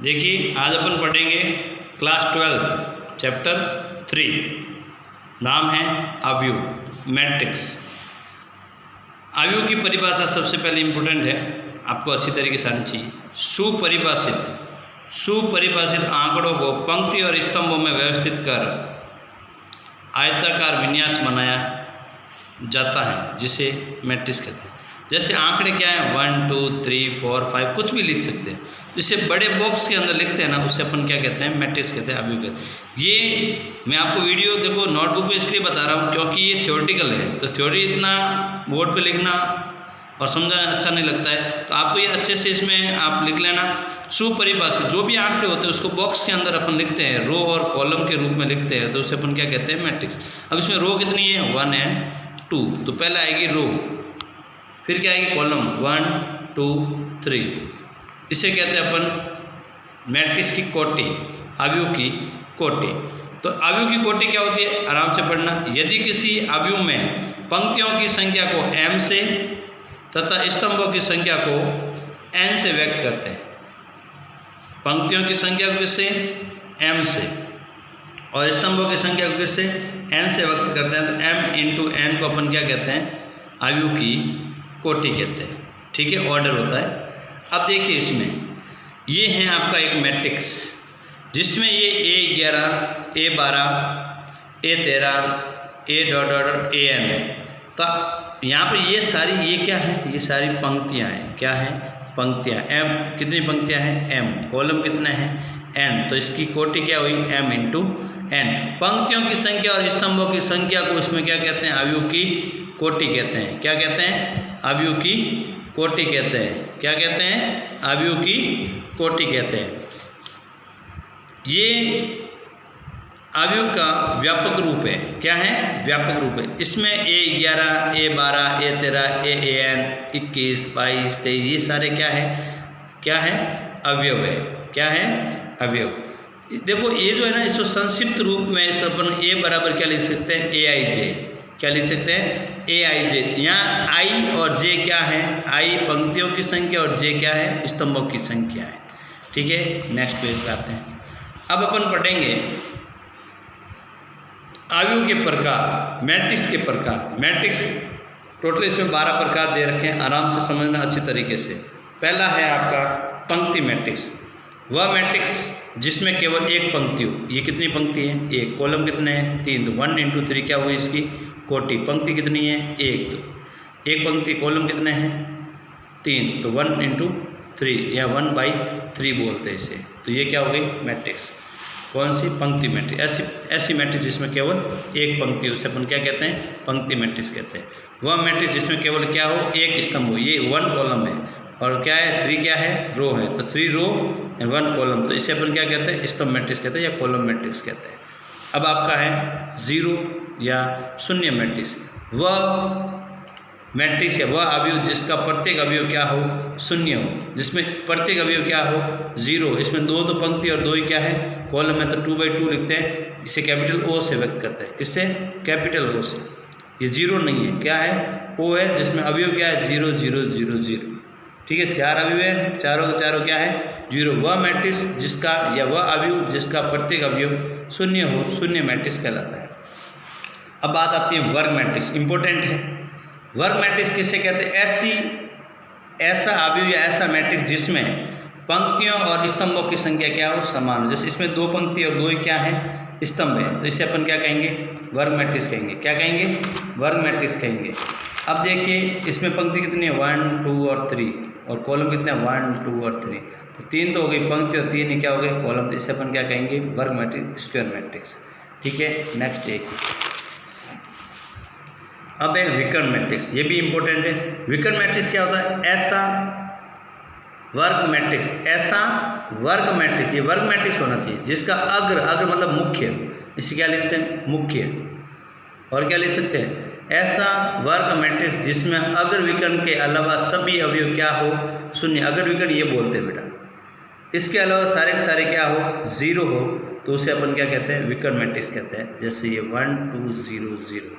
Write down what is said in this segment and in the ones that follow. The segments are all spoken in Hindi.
देखिए आज अपन पढ़ेंगे क्लास 12 चैप्टर 3। नाम है अवयव मैट्रिक्स। अवयव की परिभाषा सबसे पहले इम्पोर्टेंट है, आपको अच्छी तरीके से आनी चाहिए। सुपरिभाषित आंकड़ों को पंक्ति और स्तंभों में व्यवस्थित कर आयताकार विन्यास बनाया जाता है जिसे मैट्रिक्स कहते हैं। जैसे आंकड़े क्या है 1 2 3 4 5 कुछ भी लिख सकते हैं। जिसे बड़े बॉक्स के अंदर लिखते हैं ना, उसे अपन क्या कहते हैं, मैट्रिक्स कहते हैं, अवयव कहते हैं। ये मैं आपको वीडियो देखो नोटबुक में इसलिए बता रहा हूँ क्योंकि ये थ्योरेटिकल है, तो थ्योरी इतना बोर्ड पे लिखना और समझाना अच्छा नहीं लगता है, तो आपको ये अच्छे से इसमें आप लिख लेना। सुपरिभाषित जो भी आंकड़े होते हैं उसको बॉक्स के अंदर अपन लिखते हैं, रो और कॉलम के रूप में लिखते हैं, तो उसे अपन क्या कहते हैं, मैट्रिक्स। अब इसमें रो कितनी है 1 और 2, तो पहले आएगी रो, फिर क्या आएगी कॉलम 1 2 3। इसे कहते हैं अपन मैट्रिक्स की कोटि, अवयव की कोटि। तो अवयव की कोटि क्या होती है, आराम से पढ़ना। यदि किसी अवयव में पंक्तियों की संख्या को m से तथा स्तंभों की संख्या को n से व्यक्त करते हैं, पंक्तियों की संख्या को किससे, m से, और स्तंभों की संख्या को किससे, n से व्यक्त करते हैं, तो m इंटू n को अपन क्या कहते हैं, अवयव की कोटि कहते हैं। ठीक है, ऑर्डर होता है। अब देखिए इसमें ये है आपका एक मैट्रिक्स जिसमें ये A11 A12 A13 A.n है। तो यहाँ पर ये सारी ये क्या है, ये सारी पंक्तियाँ हैं। क्या है, पंक्तियाँ। m कितनी पंक्तियाँ हैं, m। कॉलम कितने हैं, n। तो इसकी कोटि क्या हुई, m इंटू n। पंक्तियों की संख्या और स्तंभों की संख्या को इसमें क्या कहते हैं, अवयव की कोटि कहते हैं। क्या कहते हैं, अवयव की कोटि कहते हैं। क्या कहते हैं, अवयव की कोटि कहते हैं। ये अवयव का व्यापक रूप है। क्या है, व्यापक रूप है। इसमें A11 A12 A13 AAN 21 22 23 ये सारे क्या है, क्या है, अवयव है। क्या है, अवयव। देखो ये जो है ना, इसको संक्षिप्त रूप में इस अपन A बराबर क्या लिख सकते हैं, AIJ। क्या लिख सकते हैं, AIJ। यहाँ I और J क्या है, I पंक्तियों की संख्या और J क्या है, स्तंभों की संख्या है। ठीक है, नेक्स्ट पेज पे आते हैं। अब अपन पढ़ेंगे अवयव के प्रकार, मैट्रिक्स के प्रकार। मैट्रिक्स टोटल इसमें 12 प्रकार दे रखे हैं, आराम से समझना अच्छी तरीके से। पहला है आपका पंक्ति मैट्रिक्स। वह मैट्रिक्स जिसमें केवल एक पंक्ति हो। ये कितनी पंक्ति है, एक। कॉलम कितने हैं, 3, तो 1 इंटू 3 क्या हुई इसकी कोटि। पंक्ति कितनी है, एक। तो एक पंक्ति, कॉलम कितने हैं, 3, तो 1 इंटू 3 या 1/3 बोलते हैं इसे। तो ये क्या हो गई, मैट्रिक्स। कौन सी, पंक्ति मैट्रिक्स। ऐसी मैट्रिक्स जिसमें केवल एक पंक्ति, उसे अपन क्या कहते हैं, पंक्ति मैट्रिक्स कहते हैं। वह मैट्रिक्स जिसमें केवल क्या हो, एक स्तंभ हो। ये 1 कॉलम है और क्या है, 3 क्या है, रो है। तो 3 रो एंड 1 कॉलम, तो इसे अपन क्या कहते हैं, स्तंभ मैट्रिक्स कहते हैं या कॉलम मैट्रिक्स कहते हैं। अब आपका है 0 या शून्य मैट्रिक्स। वह मैट्रिक्स है वह अवयव जिसका प्रत्येक अवयव क्या हो, शून्य हो, जिसमें प्रत्येक अवयव क्या हो, 0। इसमें 2 तो पंक्ति और 2 ही क्या है, कॉलम है, तो 2/2 लिखते हैं। इसे कैपिटल O से व्यक्त करते हैं। किससे, कैपिटल O से। ये 0 नहीं है, क्या है, O है, जिसमें अवयव क्या है, 0 0 0 0। ठीक है, 4 अवयव है, चारों के चारों क्या है, 0। वह मैट्रिक्स जिसका या वह अवयव जिसका प्रत्येक अवयव शून्य हो, शून्य मैट्रिक्स कहलाता है। अब बात आती है वर्ग मैट्रिक्स, इंपॉर्टेंट है। वर्ग मैट्रिक्स किसे कहते हैं, ऐसा अवयव या ऐसा मैट्रिक्स जिसमें पंक्तियों और स्तंभों की संख्या क्या हो, समान हो। जैसे इसमें 2 पंक्ति और 2 ही क्या है, स्तंभ है, तो इसे अपन क्या कहेंगे, वर्ग मैट्रिक्स कहेंगे। क्या कहेंगे, वर्ग मैट्रिक्स कहेंगे। अब देखिए इसमें पंक्ति कितनी है, 1 2 और 3, और कॉलम कितने हैं, 1 2 और 3। तो 3 तो हो गई पंक्ति और 3 ही क्या हो गए, कॉलम। तो इसे अपन क्या कहेंगे, वर्ग मैट्रिक्स, स्क्वायर मैट्रिक्स। ठीक है, नेक्स्ट देखिए। अब है विकर्ण मैट्रिक्स, ये भी इंपॉर्टेंट है। विकर्ण मैट्रिक्स क्या होता है, ऐसा वर्ग मैट्रिक्स, ऐसा वर्ग मैट्रिक्स, ये वर्ग मैट्रिक्स होना चाहिए जिसका अग्र मतलब मुख्य, इसे क्या लिखते हैं, मुख्य। और क्या लिख सकते हैं, ऐसा वर्ग मैट्रिक्स जिसमें अग्र विकर्ण के अलावा सभी अवयव क्या हो, शून्य। अग्र विकर्ण ये बोलते हैं बेटा, इसके अलावा सारे के सारे क्या हो, 0 हो, तो उसे अपन क्या कहते हैं, विकर्ण मैट्रिक्स कहते हैं। जैसे ये 1 2 0 0,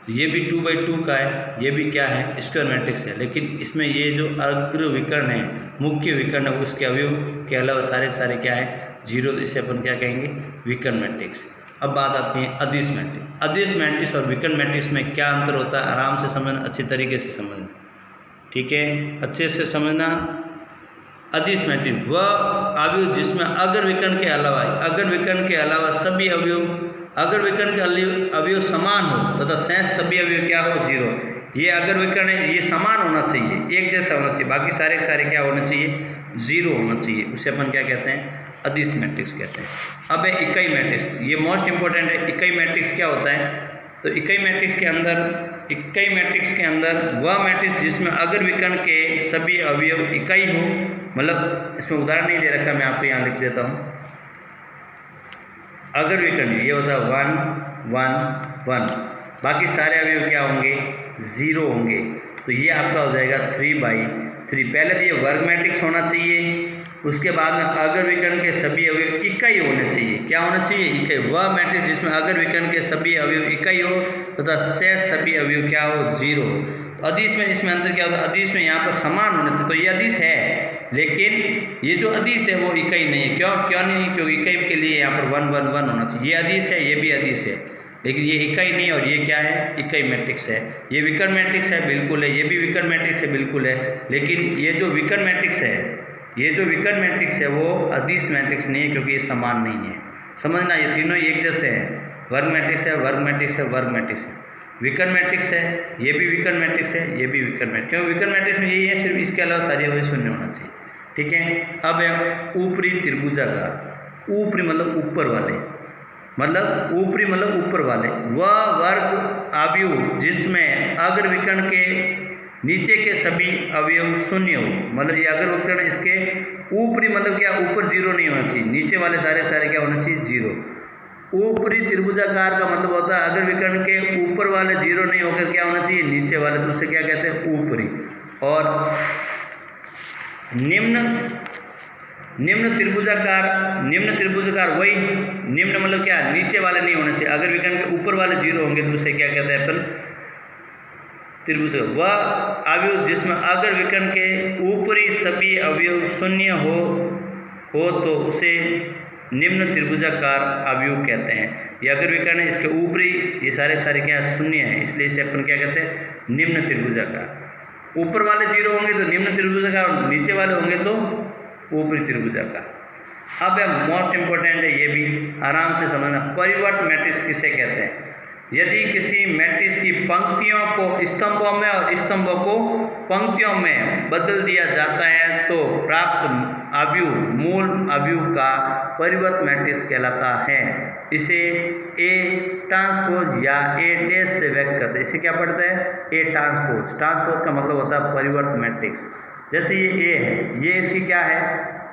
ये भी 2/2 का है, ये भी क्या है, स्क्वायर मैट्रिक्स है। लेकिन इसमें ये जो अग्र विकर्ण है, मुख्य विकर्ण है, उसके अवयव के अलावा सारे क्या है, जीरो। इसे अपन क्या कहेंगे, विकर्ण मैट्रिक्स। अब बात आती है अदिश मैट्रिक्स। अदिश मैट्रिक्स और विकर्ण मैट्रिक्स में क्या अंतर होता है, आराम से समझना, अच्छी तरीके से समझना, ठीक है, अच्छे से समझना। अदिश मैट्रिक्स वह अवयव जिसमें अग्र विकर्ण के अलावा सभी अवयव, अगर विकर्ण के अवयव समान हो तथा शेष सभी अवयव क्या हो, जीरो। ये अगर विकर्ण है, ये समान होना चाहिए, एक जैसा होना चाहिए, बाकी सारे क्या होना चाहिए, जीरो होना चाहिए। उसे अपन क्या कहते हैं, अदिश मैट्रिक्स कहते हैं। अब है इकाई मैट्रिक्स, ये मोस्ट इंपॉर्टेंट है। इकाई मैट्रिक्स क्या होता है, तो इकाई मैट्रिक्स के अंदर वह मैट्रिक्स जिसमें अगर विकर्ण के सभी अवयव इकाई हो, मतलब इसमें उदाहरण नहीं दे रखा, मैं आपको यहाँ लिख देता हूँ। अगर विकर्ण ये होता है 1 1 1, बाकी सारे अवयव क्या होंगे, जीरो होंगे। तो ये आपका हो जाएगा 3/3। पहले तो ये वर्ग मैट्रिक्स होना चाहिए, उसके बाद में अगर विकर्ण के सभी अवयव इकाई होने चाहिए। क्या होना चाहिए, इकाई। वह मैट्रिक्स जिसमें अगर विकर्ण के सभी अवयव इकाई हो तथा शेष सभी अवयव क्या हो, जीरो। तो अदिश में इसमें अंतर क्या होता है, अदिश में यहाँ पर समान होना चाहिए। तो ये अदिश है, लेकिन ये जो अदिश है वो इकाई नहीं है। क्यों नहीं, क्योंकि इकाई के लिए यहाँ पर 1 1 1 होना चाहिए। ये अदिश है, ये भी अदिश है, लेकिन ये इकाई नहीं है, और ये क्या है, इकाई मैट्रिक्स है। ये विकर्ण मैट्रिक्स है, बिल्कुल है, ये भी विकर्ण मैट्रिक्स है, बिल्कुल है। लेकिन ये जो विकर्ण मैट्रिक्स है, वो अदिश मैट्रिक्स नहीं है, क्योंकि ये समान नहीं है। समझना, ये तीनों एक जैसे हैं, वर्ग मैट्रिक्स है, वर्ग मैट्रिक्स है, वर्ग मैट्रिक्स है। विकर्ण मैट्रिक्स है, ये भी विकर्ण मैट्रिक्स है, ये भी विकर्ण मैट्रिक्स। क्यों, विकर्ण मैट्रिक्स में यही है, सिर्फ इसके अलावा सारे अवयव शून्य होना चाहिए, ठीक है। अब है ऊपरी त्रिभुजाकार। ऊपरी मतलब ऊपर वाले, ऊपर वाले। वह वर्ग अवयव जिसमें अग्र विकर्ण के नीचे के सभी अवयव शून्य हो, मतलब ये अग्र विकर्ण इसके ऊपरी, मतलब क्या, ऊपर जीरो नहीं होना चाहिए, नीचे वाले सारे क्या होना चाहिए, जीरो। ऊपरी त्रिभुजाकार का मतलब होता है अगर विकर्ण के ऊपर वाले जीरो नहीं होकर क्या होना चाहिए, नीचे वाले, तो उसे क्या कहते हैं, ऊपरी। और निम्न त्रिभुजाकार वही, निम्न मतलब क्या, नीचे वाले नहीं होने चाहिए। अगर विकर्ण के ऊपर वाले जीरो होंगे तो उसे क्या कहते हैं अपन, त्रिभुज। वह अवयव जिसमें अगर विकर्ण के ऊपरी सभी अवयव शून्य हो तो उसे निम्न त्रिभुजाकार अवयव कहते हैं। ये अगर विकर्ण है, इसके ऊपरी ये सारे क्या शून्य है, इसलिए इसे अपन क्या कहते हैं, निम्न त्रिभुजाकार। ऊपर वाले जीरो होंगे तो निम्न त्रिभुजाकार, और नीचे वाले होंगे तो ऊपरी त्रिभुजाकार। अब मोस्ट इंपॉर्टेंट है, ये भी आराम से समझना, परिवर्त मैट्रिक्स किसे कहते हैं। यदि किसी मैट्रिक्स की पंक्तियों को स्तंभों में और स्तंभों को पंक्तियों में बदल दिया जाता है तो प्राप्त अवयव मूल अवयव का परिवर्त मैट्रिक्स कहलाता है। इसे ए ट्रांसपोज या ए डैश से व्यक्त करते हैं। इसे क्या पढ़ते हैं, ए ट्रांसपोज। ट्रांसपोज का मतलब होता है परिवर्त मैट्रिक्स। जैसे ये ए है, ये इसकी क्या है,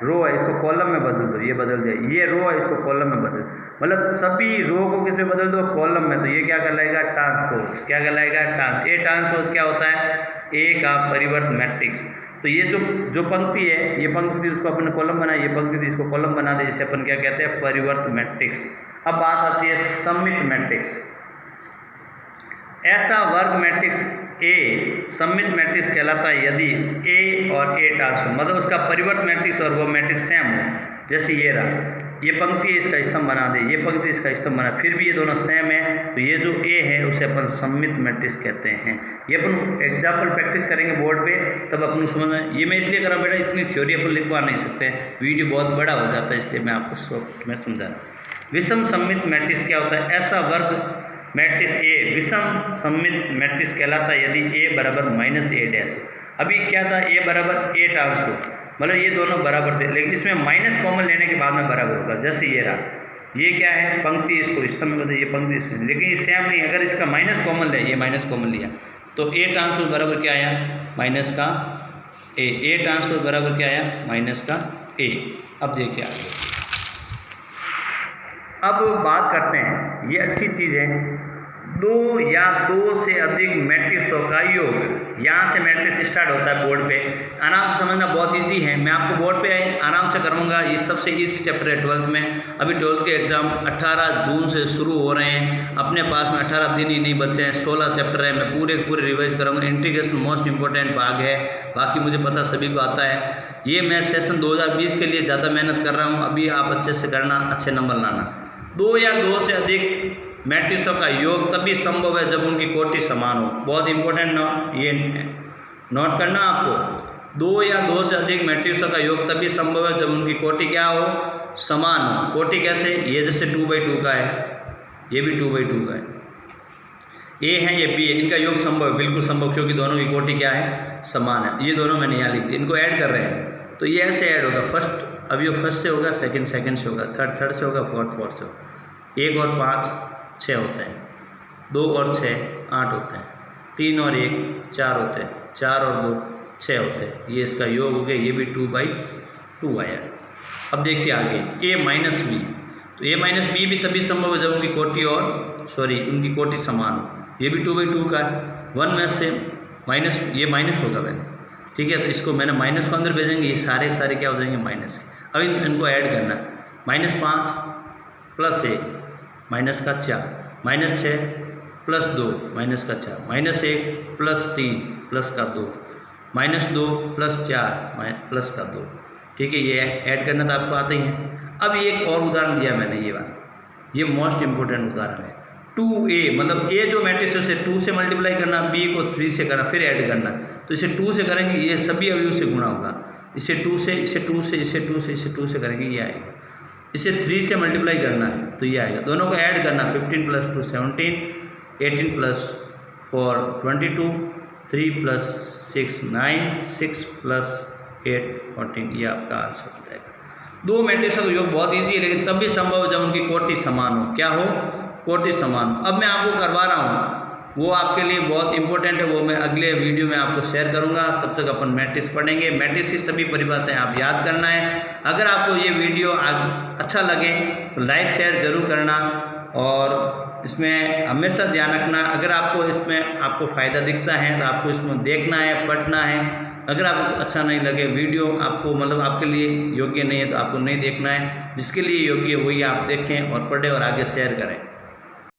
रो है, इसको कॉलम में बदल दो, ये बदल जाए। ये रो है, इसको कॉलम में बदल, मतलब सभी रो को किस में बदल दो, कॉलम में, तो ये क्या कहलाएगा, ट्रांसपोज। क्या कहलाएगा, ए ट्रांसपोज क्या होता है, ए का परिवर्त मैट्रिक्स। तो ये जो पंक्ति है, ये पंक्ति थी उसको अपन कॉलम बनाए, ये पंक्ति थी इसको कॉलम बना दे, इसे अपन क्या कहते हैं, परिवर्त मैट्रिक्स। अब बात आती है सममित मैट्रिक्स। ऐसा वर्ग मैट्रिक्स ए सममित मैट्रिक्स कहलाता है यदि ए और ए ट्रांसपोज, मतलब उसका परिवर्त मैट्रिक्स और वो मैट्रिक्स सेम हो। जैसे ये रहा, ये पंक्ति इसका स्तंभ बना दे, ये पंक्ति इसका स्तंभ बना, फिर भी ये दोनों सेम है, तो ये जो ए है उसे अपन सममित मैट्रिक्स कहते हैं। ये अपन एग्जाम्पल प्रैक्टिस करेंगे बोर्ड पे, तब अपन समझना। ये मैं इसलिए कर रहा हूँ बेटा, इतनी थ्योरी अपन लिखवा नहीं सकते हैं, वीडियो बहुत बड़ा हो जाता है, इसलिए मैं आपको शॉर्ट में समझा रहा हूँ। विषम सममित मैट्रिक्स क्या होता है, ऐसा वर्ग मैट्रिक्स ए विषम सममित मैट्रिक्स कहलाता है यदि ए बराबर माइनस ए डैश। अभी क्या था, ए बराबर ए ट्रांसपोज, मतलब ये दोनों बराबर थे, लेकिन इसमें माइनस कॉमन लेने के बाद में बराबर होगा। जैसे ये रहा, ये क्या है, पंक्ति इसको स्तंभ में बदल, ये पंक्ति इसमें, लेकिन ये सेम नहीं। अगर इसका माइनस कॉमन ले, ये माइनस कॉमन लिया, तो ए ट्रांसपोज बराबर क्या आया, माइनस का ए ट्रांसपोज बराबर क्या आया, माइनस का ए। अब देखिए आगे, अब बात करते हैं, ये अच्छी चीज़ है, दो या दो से अधिक मैट्रिक्सों का योग। यहाँ से मैट्रिक्स स्टार्ट होता है बोर्ड पे, आराम से समझना, बहुत इजी है। मैं आपको बोर्ड पे आराम से करवाऊंगा। ये सबसे इजी चैप्टर है 12th में। अभी 12th के एग्ज़ाम 18 जून से शुरू हो रहे हैं, अपने पास में 18 दिन ही नहीं बचे हैं, 16 चैप्टर है। मैं पूरे रिवाइज करूँगा। इंटीग्रेशन मोस्ट इंपॉर्टेंट भाग है, बाकी मुझे पता सभी को आता है। ये मैं सेशन 2020 के लिए ज़्यादा मेहनत कर रहा हूँ। अभी आप अच्छे से करना, अच्छे नंबर लाना। दो या दो से अधिक मैट्रिक्सों का योग तभी संभव है जब उनकी कोटि समान हो। बहुत इंपॉर्टेंट ये नोट करना आपको। दो या दो से अधिक मैट्रिक्सों का योग तभी संभव है जब उनकी कोटि क्या हो, समान हो। कोटि कैसे, ये जैसे 2/2 का है, ये भी 2/2 का है, ए है ये बी है, इनका योग संभव है, बिल्कुल संभव, क्योंकि दोनों की कोटि क्या है, समान है। ये दोनों मैंने यहाँ लिख दिए, इनको ऐड कर रहे हैं तो ये ऐसे ऐड होगा। फर्स्ट अवयव फर्स्ट से होगा, सेकंड से होगा, थर्ड से होगा, फोर्थ से होगा। 1 और 5 6 होते हैं, 2 और 6 8 होते हैं, 3 और 1 4 होते हैं, 4 और 2 6 होते हैं। ये इसका योग हो गया, ये भी 2/2 आया। अब देखिए आगे a माइनस बी, तो a माइनस बी भी तभी संभव है जब उनकी कोटि उनकी कोटि समान हो। ये भी 2/2 का है। 1 में से माइनस, ये माइनस होगा पहले, ठीक है, तो इसको मैंने माइनस को अंदर भेजेंगे, ये सारे क्या हो जाएंगे, माइनस। अब इनको ऐड करना, -5 + 1 माइनस का 4, -6 + 2 माइनस का 4, -1 + 3 प्लस का 2, -2 + 4 प्लस का 2, ठीक है। ये ऐड करना तो आपको आता ही है। अब एक और उदाहरण दिया मैंने, ये वाला, ये मोस्ट इंपॉर्टेंट उदाहरण है। 2a मतलब a जो मैट्रिक्स है उसे 2 से मल्टीप्लाई करना, b को 3 से करना, फिर ऐड करना। तो इसे 2 से करेंगे, ये सभी अवयव से गुणा होगा। इसे 2 से, इसे 2 से, इसे 2 से, इसे 2 से करेंगे, ये आएगा। इसे 3 से मल्टीप्लाई करना है तो ये आएगा। दोनों को ऐड करना, 15 + 2 17, 18 + 4 22, 3 + 6 9, 6 + 8 14, ये आपका आंसर हो जाएगा। दो मैट्रिक्सों का योग बहुत ईजी है, लेकिन तब भी संभव है जब उनकी कोटि समान हो। क्या हो, कोटि समान। अब मैं आपको करवा रहा हूँ, वो आपके लिए बहुत इंपॉर्टेंट है, वो मैं अगले वीडियो में आपको शेयर करूंगा। तब तक अपन मैट्रिक्स पढ़ेंगे। मैट्रिक्स की सभी परिभाषाएं आप याद करना है। अगर आपको ये वीडियो अच्छा लगे तो लाइक शेयर जरूर करना, और इसमें हमेशा ध्यान रखना, अगर आपको इसमें आपको फ़ायदा दिखता है तो आपको इसमें देखना है, पढ़ना है। अगर आपको अच्छा नहीं लगे, वीडियो आपको मतलब आपके लिए योग्य नहीं है, तो आपको नहीं देखना है। जिसके लिए योग्य वही आप देखें और पढ़ें और आगे शेयर करें।